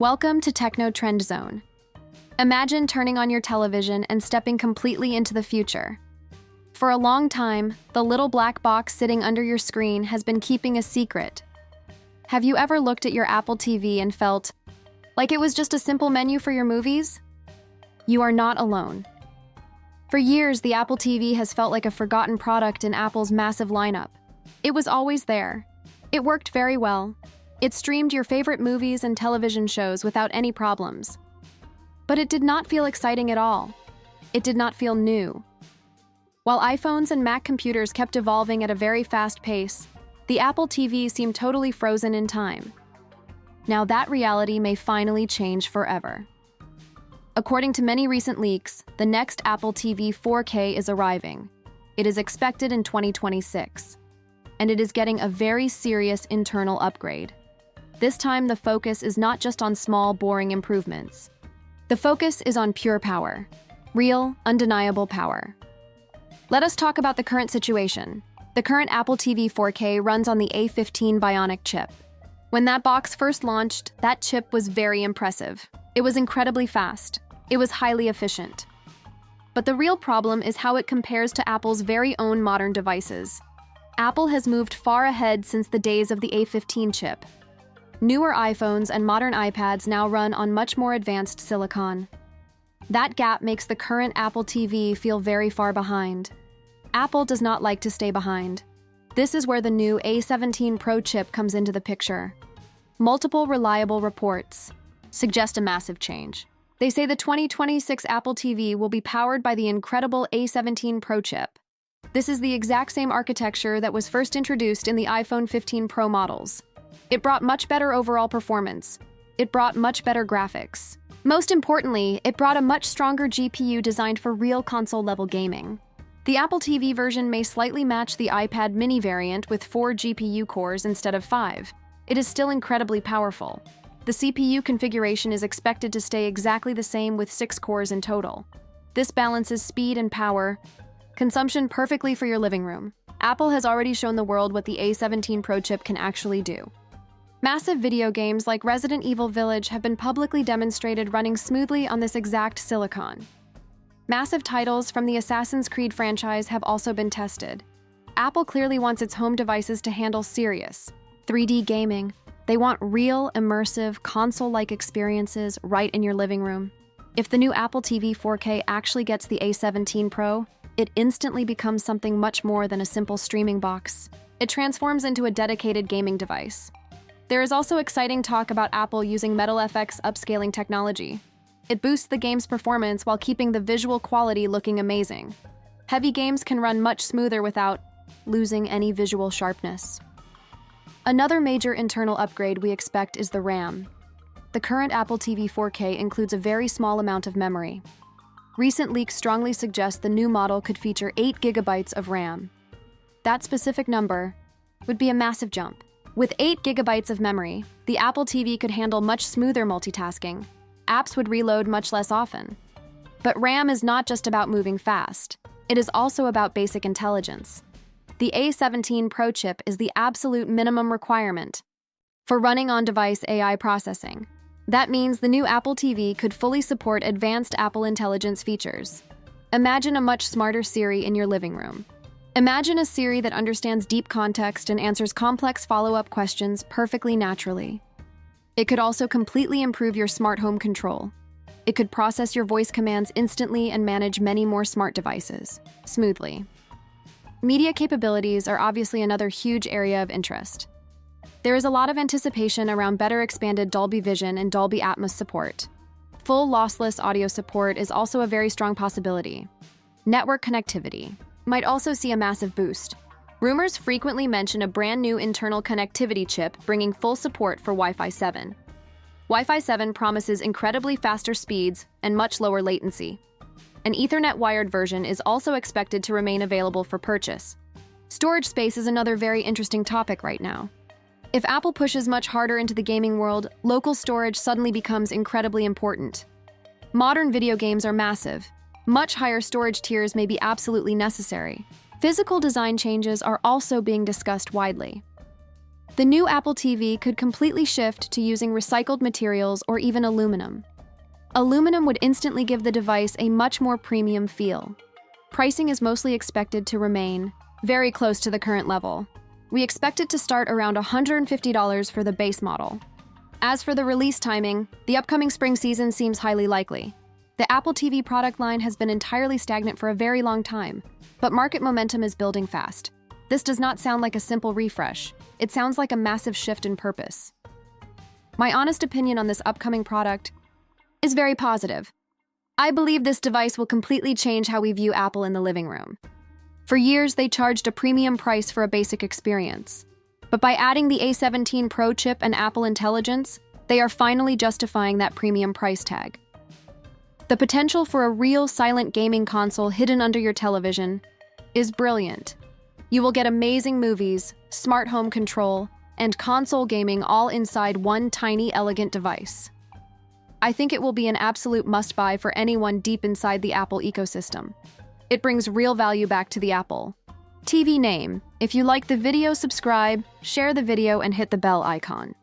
Welcome to Techno Trend Zone. Imagine turning on your television and stepping completely into the future. For a long time, the little black box sitting under your screen has been keeping a secret. Have you ever looked at your Apple TV and felt like it was just a simple menu for your movies? You are not alone. For years, the Apple TV has felt like a forgotten product in Apple's massive lineup. It was always there. It worked very well. It streamed your favorite movies and television shows without any problems. But it did not feel exciting at all. It did not feel new. While iPhones and Mac computers kept evolving at a very fast pace, the Apple TV seemed totally frozen in time. Now that reality may finally change forever. According to many recent leaks, the next Apple TV 4K is arriving. It is expected in 2026, and it is getting a very serious internal upgrade. This time, the focus is not just on small, boring improvements. The focus is on pure power. Real, undeniable power. Let us talk about the current situation. The current Apple TV 4K runs on the A15 Bionic chip. When that box first launched, that chip was very impressive. It was incredibly fast. It was highly efficient. But the real problem is how it compares to Apple's very own modern devices. Apple has moved far ahead since the days of the A15 chip. Newer iPhones and modern iPads now run on much more advanced silicon. That gap makes the current Apple TV feel very far behind. Apple does not like to stay behind. This is where the new A17 Pro chip comes into the picture. Multiple reliable reports suggest a massive change. They say the 2026 Apple TV will be powered by the incredible A17 Pro chip. This is the exact same architecture that was first introduced in the iPhone 15 Pro models. It brought much better overall performance. It brought much better graphics. Most importantly, it brought a much stronger GPU designed for real console-level gaming. The Apple TV version may slightly match the iPad mini variant with 4 GPU cores instead of 5. It is still incredibly powerful. The CPU configuration is expected to stay exactly the same with 6 cores in total. This balances speed and power consumption perfectly for your living room. Apple has already shown the world what the A17 Pro chip can actually do. Massive video games like Resident Evil Village have been publicly demonstrated running smoothly on this exact silicon. Massive titles from the Assassin's Creed franchise have also been tested. Apple clearly wants its home devices to handle serious 3D gaming. They want real, immersive, console-like experiences right in your living room. If the new Apple TV 4K actually gets the A17 Pro, it instantly becomes something much more than a simple streaming box. It transforms into a dedicated gaming device. There is also exciting talk about Apple using MetalFX upscaling technology. It boosts the game's performance while keeping the visual quality looking amazing. Heavy games can run much smoother without losing any visual sharpness. Another major internal upgrade we expect is the RAM. The current Apple TV 4K includes a very small amount of memory. Recent leaks strongly suggest the new model could feature 8 GB of RAM. That specific number would be a massive jump. With 8 GB of memory, the Apple TV could handle much smoother multitasking. Apps would reload much less often. But RAM is not just about moving fast. It is also about basic intelligence. The A17 Pro chip is the absolute minimum requirement for running on-device AI processing. That means the new Apple TV could fully support advanced Apple Intelligence features. Imagine a much smarter Siri in your living room. Imagine a Siri that understands deep context and answers complex follow-up questions perfectly naturally. It could also completely improve your smart home control. It could process your voice commands instantly and manage many more smart devices smoothly. Media capabilities are obviously another huge area of interest. There is a lot of anticipation around better expanded Dolby Vision and Dolby Atmos support. Full lossless audio support is also a very strong possibility. Network connectivity might also see a massive boost. Rumors frequently mention a brand new internal connectivity chip bringing full support for Wi-Fi 7. Wi-Fi 7 promises incredibly faster speeds and much lower latency. An Ethernet wired version is also expected to remain available for purchase. Storage space is another very interesting topic right now. If Apple pushes much harder into the gaming world, local storage suddenly becomes incredibly important. Modern video games are massive. Much higher storage tiers may be absolutely necessary. Physical design changes are also being discussed widely. The new Apple TV could completely shift to using recycled materials or even aluminum. Aluminum would instantly give the device a much more premium feel. Pricing is mostly expected to remain very close to the current level. We expect it to start around $150 for the base model. As for the release timing, the upcoming spring season seems highly likely. The Apple TV product line has been entirely stagnant for a very long time, but market momentum is building fast. This does not sound like a simple refresh. It sounds like a massive shift in purpose. My honest opinion on this upcoming product is very positive. I believe this device will completely change how we view Apple in the living room. For years, they charged a premium price for a basic experience. But by adding the A17 Pro chip and Apple Intelligence, they are finally justifying that premium price tag. The potential for a real silent gaming console hidden under your television is brilliant. You will get amazing movies, smart home control, and console gaming all inside one tiny, elegant device. I think it will be an absolute must-buy for anyone deep inside the Apple ecosystem. It brings real value back to the Apple TV name. If you like the video, subscribe, share the video, and hit the bell icon.